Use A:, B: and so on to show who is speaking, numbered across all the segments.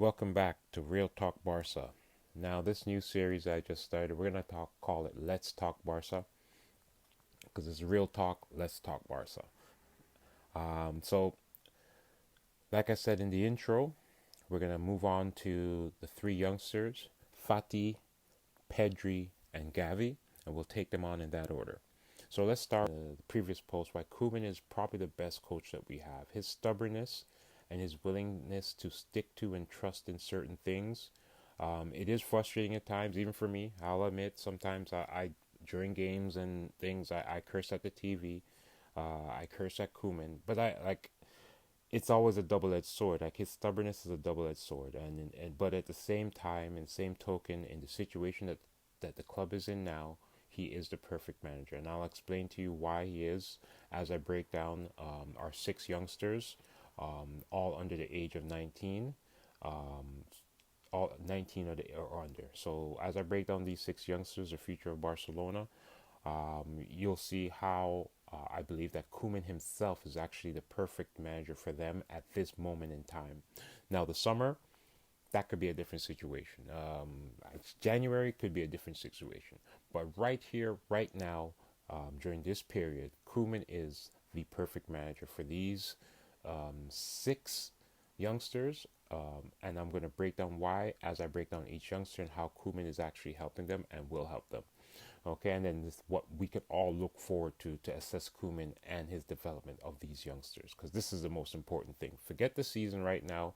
A: Welcome back to Real Talk Barca. Now, this new series I just started, we're gonna call it Let's Talk Barca because it's real talk. Let's talk Barca. So, like I said in the intro, we're gonna move on to the three youngsters, Fati, Pedri, and Gavi, and we'll take them on in that order. So let's start the previous post. Why Koeman is probably the best coach that we have. His stubbornness and his willingness to stick to and trust in certain things. It is frustrating at times, even for me. I'll admit sometimes I during games and things I curse at the TV. I curse at Koeman, but I like it's always a double-edged sword. Like his stubbornness is a double-edged sword, and but at the same time, and same token, in the situation that the club is in now, he is the perfect manager, and I'll explain to you why he is as I break down our six youngsters, all under the age of 19. Um, all 19 or under. So as I break down these six youngsters, the future of Barcelona, you'll see how I believe that Koeman himself is actually the perfect manager for them at this moment in time. Now, the summer, that could be a different situation. January could be a different situation. But right here, right now, during this period, Koeman is the perfect manager for these six youngsters. And I'm going to break down why as I break down each youngster and how Koeman is actually helping them and will help them. Okay, and then this, what we can all look forward to assess Koeman and his development of these youngsters, because this is the most important thing. Forget the season right now.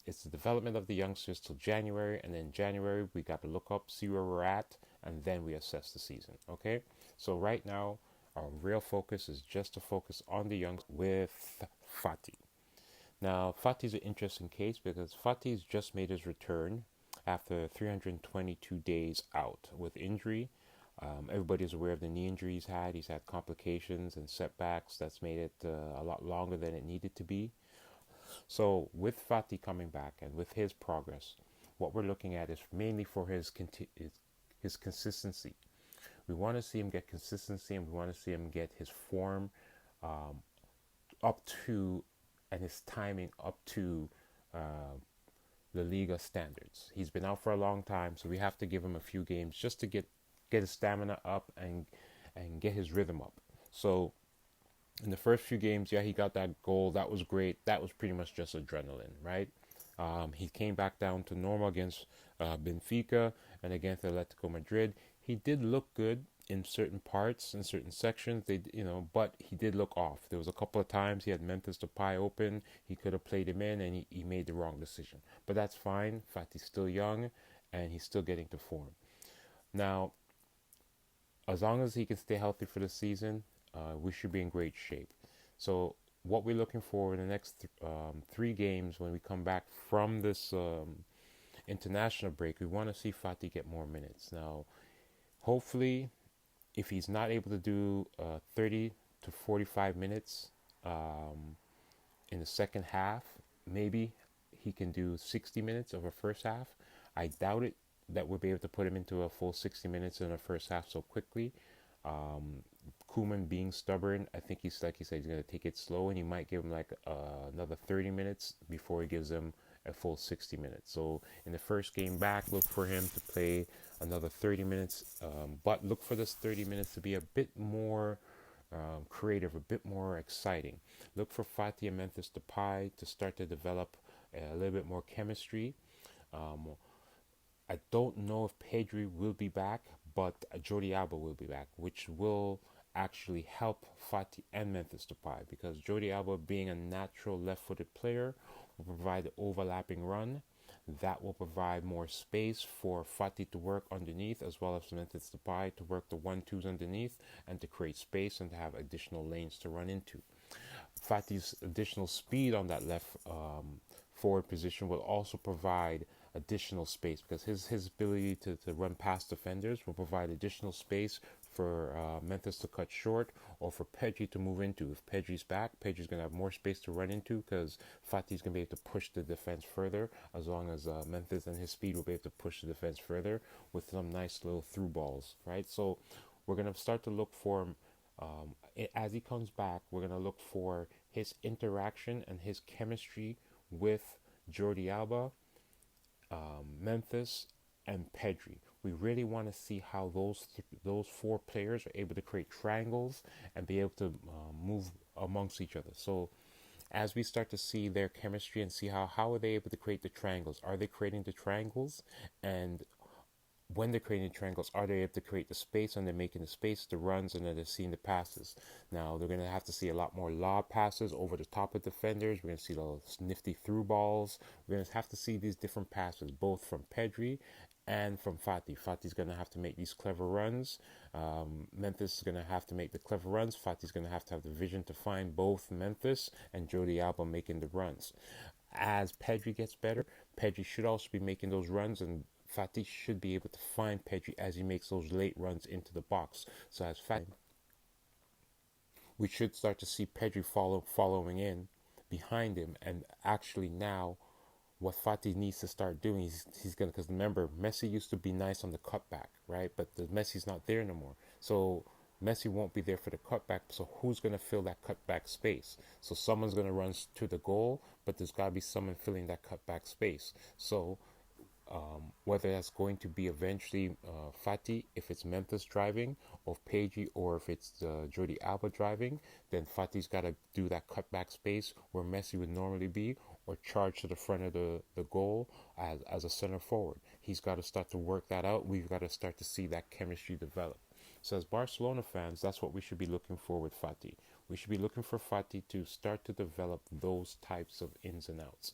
A: It's the development of the youngsters till January, and then January we got to look up, see where we're at, and then we assess the season. Okay, so right now our real focus is just to focus on the young with Fati. Now, Fati's an interesting case because Fati's just made his return after 322 days out with injury. Everybody's aware of the knee injury he's had. He's had complications and setbacks that's made it a lot longer than it needed to be. So, with Fati coming back and with his progress, what we're looking at is mainly for his consistency. We want to see him get consistency, and we want to see him get his form um, up to and his timing up to uh, the Liga standards. He's been out for a long time, so we have to give him a few games just to get his stamina up and get his rhythm up. So in the first few games, yeah, he got that goal. That was great. That was pretty much just adrenaline, right? He came back down to normal against Benfica and against Atletico Madrid. He did look good in certain parts, in certain sections. But he did look off. There was a couple of times he had Memphis Depay open. He could have played him in, and he made the wrong decision. But that's fine. In fact, he's still young, and he's still getting to form. Now, as long as he can stay healthy for the season, we should be in great shape. So what we're looking for in the next three games when we come back from this international break, we want to see Fati get more minutes. Now, hopefully, if he's not able to do 30 to 45 minutes in the second half, maybe he can do 60 minutes of a first half. I doubt it that we'll be able to put him into a full 60 minutes in the first half so quickly. Koeman being stubborn, I think he's like he said, he's going to take it slow, and he might give him like another 30 minutes before he gives him a full 60 minutes. So in the first game back, look for him to play another 30 minutes, but look for this 30 minutes to be a bit more creative, a bit more exciting. Look for Fati and Memphis Depay to start to develop a little bit more chemistry. Um, I don't know if Pedri will be back, but Jordi Alba will be back, which will actually help Fati and Memphis Depay, because Jordi Alba, being a natural left-footed player, will provide the overlapping run. That will provide more space for Fati to work underneath, as well as Memphis Depay to work the 1-2s underneath and to create space and to have additional lanes to run into. Fati's additional speed on that left forward position will also provide additional space, because his ability to run past defenders will provide additional space for Memphis to cut short, or for Pedri to move into. If Pedri's back, Pedri's going to have more space to run into, because Fati's going to be able to push the defense further, as long as Memphis and his speed will be able to push the defense further with some nice little through balls, right? So we're going to start to look for as he comes back, we're going to look for his interaction and his chemistry with Jordi Alba, Memphis, and Pedri. We really want to see how those four players are able to create triangles and be able to move amongst each other. So as we start to see their chemistry and see how are they able to create the triangles, are they creating the triangles, and when they're creating triangles, are they able to create the space, and they're making the space, the runs, and then they're seeing the passes. Now they're going to have to see a lot more lob passes over the top of defenders. We're going to see those nifty through balls. We're going to have to see these different passes, both from Pedri and from Fati. Fati's going to have to make these clever runs. Memphis is going to have to make the clever runs. Fati's going to have the vision to find both Memphis and Jordi Alba making the runs. As Pedri gets better, Pedri should also be making those runs, and Fati should be able to find Pedri as he makes those late runs into the box. So as Fati, we should start to see Pedri following in behind him, and actually now what Fati needs to start doing, he's gonna, because remember Messi used to be nice on the cutback, right? But the Messi's not there no more. So Messi won't be there for the cutback. So who's gonna fill that cutback space? So someone's gonna run to the goal, but there's gotta be someone filling that cutback space. So whether that's going to be eventually Fati, if it's Memphis driving, or Pedri, or if it's Jordi Alba driving, then Fati's got to do that cutback space where Messi would normally be, or charge to the front of the goal as a center forward. He's got to start to work that out. We've got to start to see that chemistry develop. So as Barcelona fans, that's what we should be looking for with Fati. We should be looking for Fati to start to develop those types of ins and outs,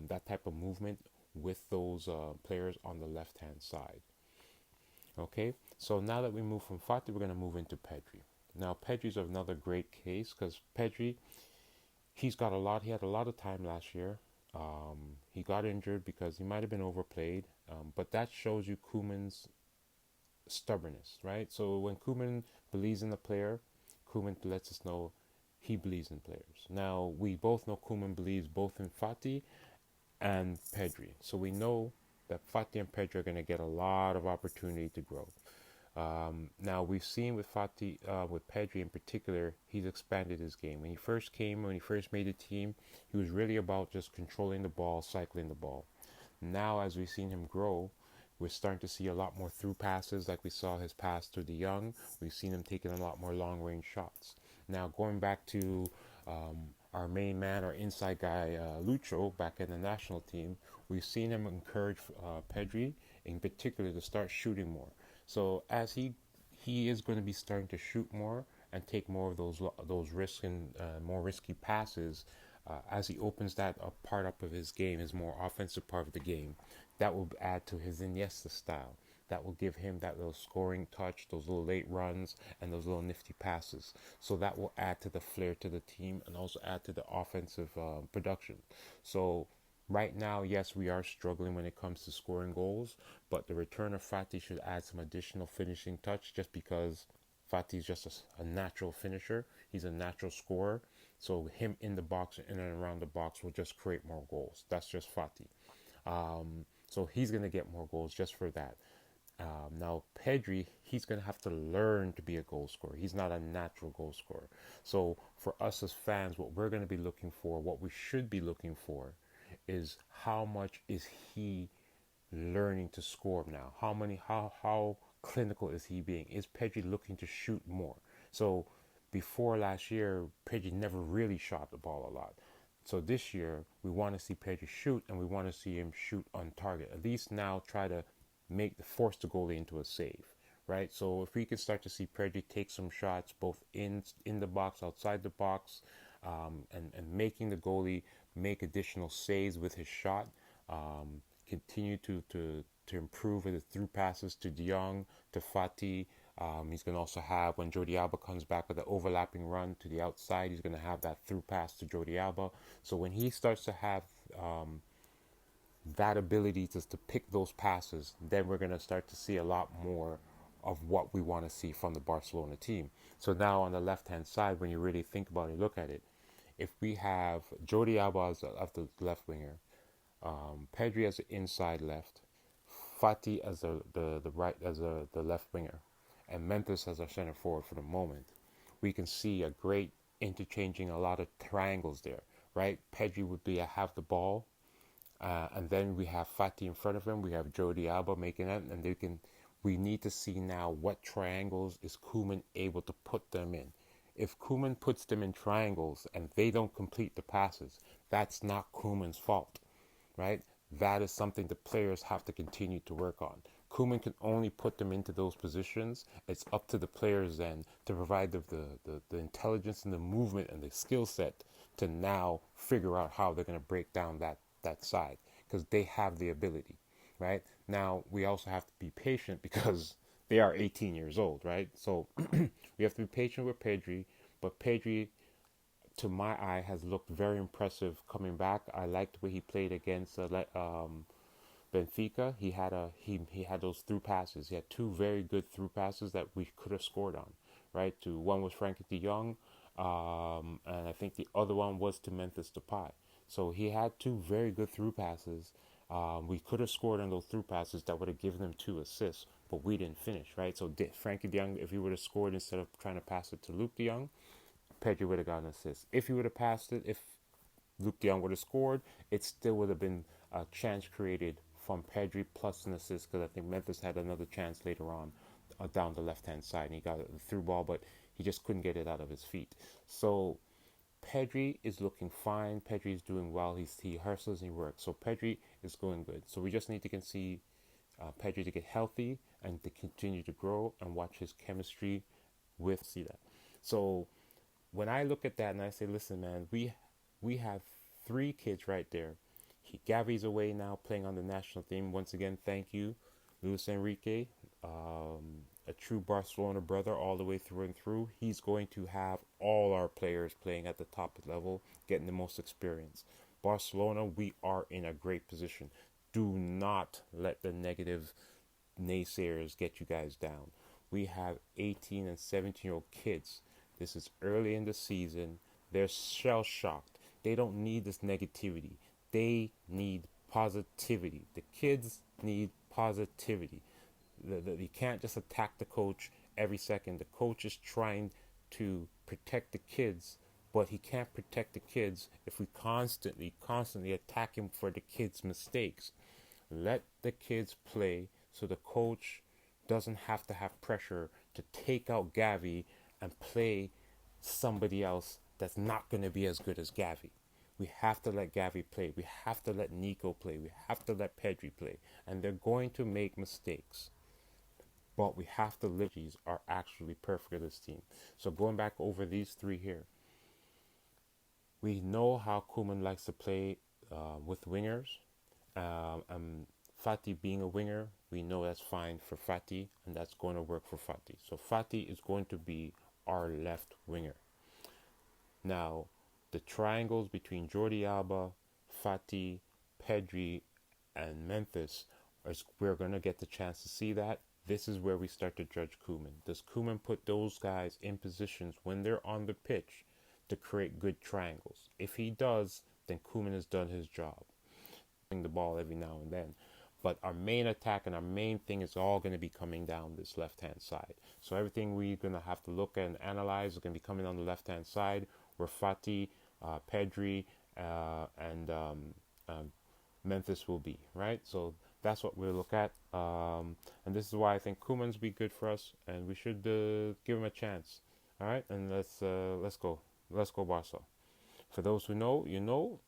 A: that type of movement with those players on the left hand side. Okay, so now that we move from Fati, we're going to move into Pedri. Now Pedri's another great case because Pedri, he had a lot of time last year. He got injured because he might have been overplayed, but that shows you Koeman's stubbornness, right? So when Koeman believes in a player, Koeman lets us know he believes in players. Now we both know Koeman believes both in Fati and Pedri. So we know that Fati and Pedri are going to get a lot of opportunity to grow. Now we've seen with Fati, with Pedri in particular, he's expanded his game. When he first made the team, he was really about just controlling the ball, cycling the ball. Now, as we've seen him grow, we're starting to see a lot more through passes, like we saw his pass to De Jong. We've seen him taking a lot more long range shots. Now, going back to our main man, our inside guy, Lucho, back in the national team, we've seen him encourage Pedri, in particular, to start shooting more. So as he is going to be starting to shoot more and take more of those risks and more risky passes, as he opens that part up of his game, his more offensive part of the game, that will add to his Iniesta style. That will give him that little scoring touch, those little late runs, and those little nifty passes. So that will add to the flair to the team and also add to the offensive production. So right now, yes, we are struggling when it comes to scoring goals, but the return of Fati should add some additional finishing touch just because Fati is just a natural finisher. He's a natural scorer. So him in the box and in and around the box will just create more goals. That's just Fati. So he's going to get more goals just for that. Now, Pedri, he's going to have to learn to be a goal scorer. He's not a natural goal scorer. So for us as fans, what we're going to be looking for, what we should be looking for, is how much is he learning to score now? How clinical is he being? Is Pedri looking to shoot more? So before last year, Pedri never really shot the ball a lot. So this year, we want to see Pedri shoot, and we want to see him shoot on target. At least now try to force the goalie into a save, right? So if we can start to see Pedri take some shots both in the box, outside the box, and making the goalie make additional saves with his shot, continue to improve with the through passes to De Jong, to Fati. He's going to also have, when Jordi Alba comes back with the overlapping run to the outside, he's going to have that through pass to Jordi Alba. So when he starts to have that ability to pick those passes, then we're going to start to see a lot more of what we want to see from the Barcelona team. So now on the left-hand side, when you really think about it, look at it. If we have Jordi Alba as the left winger, Pedri as the inside left, Fati as the right as the left winger, and Memphis as our center forward for the moment, we can see a great interchanging, a lot of triangles there, right? Pedri would have the ball, And then we have Fati in front of him. We have Jordi Alba making that, and they can. We need to see now what triangles is Koeman able to put them in. If Koeman puts them in triangles and they don't complete the passes, that's not Koeman's fault, right? That is something the players have to continue to work on. Koeman can only put them into those positions. It's up to the players then to provide the intelligence and the movement and the skill set to now figure out how they're going to break down that side because they have the ability, right? Now, we also have to be patient because they are 18 years old, right? So we have to be patient with Pedri, but Pedri to my eye, has looked very impressive coming back. I liked the way he played against Benfica. He had those through passes. He had two very good through passes that we could have scored on. Right, to one was Frankie De Jong, and I think the other one was to Memphis Depay. So he had two very good through passes. We could have scored on those through passes that would have given them two assists, but we didn't finish. Right, so Frankie De Jong, if he would have scored instead of trying to pass it to Luke De Jong, Pedri would have gotten an assist. If he would have passed it, if Luke De Jong would have scored, it still would have been a chance created from Pedri plus an assist because I think Memphis had another chance later on down the left-hand side and he got a through ball, but he just couldn't get it out of his feet. So Pedri is looking fine. Pedri is doing well. He hustles and he works. So Pedri is going good. So we just need to see Pedri to get healthy and to continue to grow and watch his chemistry with see that. So when I look at that and I say, listen, man, we have three kids right there. Gavi's away now, playing on the national team. Once again, thank you, Luis Enrique, a true Barcelona brother all the way through and through. He's going to have all our players playing at the top level, getting the most experience. Barcelona, we are in a great position. Do not let the negative naysayers get you guys down. We have 18 and 17-year-old kids. This is early in the season. They're shell shocked. They don't need this negativity. They need positivity. The kids need positivity. You can't just attack the coach every second. The coach is trying to protect the kids, but he can't protect the kids if we constantly attack him for the kids' mistakes. Let the kids play so the coach doesn't have to have pressure to take out Gavi and play somebody else that's not going to be as good as Gavi. We have to let Gavi play. We have to let Nico play. We have to let Pedri play. And they're going to make mistakes. But we have to live. These are actually perfect for this team. So going back over these three here, we know how Koeman likes to play with wingers. And Fati being a winger, we know that's fine for Fati, and that's going to work for Fati. So Fati is going to be our left winger. Now, the triangles between Jordi Alba, Fati, Pedri, and Memphis, we're going to get the chance to see that. This is where we start to judge Koeman. Does Koeman put those guys in positions when they're on the pitch to create good triangles? If he does, then Koeman has done his job. The ball every now and then. But our main attack and our main thing is all going to be coming down this left-hand side. So everything we're going to have to look and analyze is going to be coming on the left-hand side where Fati, Pedri, and Memphis will be, right? So that's what we'll look at. And this is why I think Koeman's be good for us, and we should give him a chance. All right, and let's go. Let's go Barca. For those who know, you know.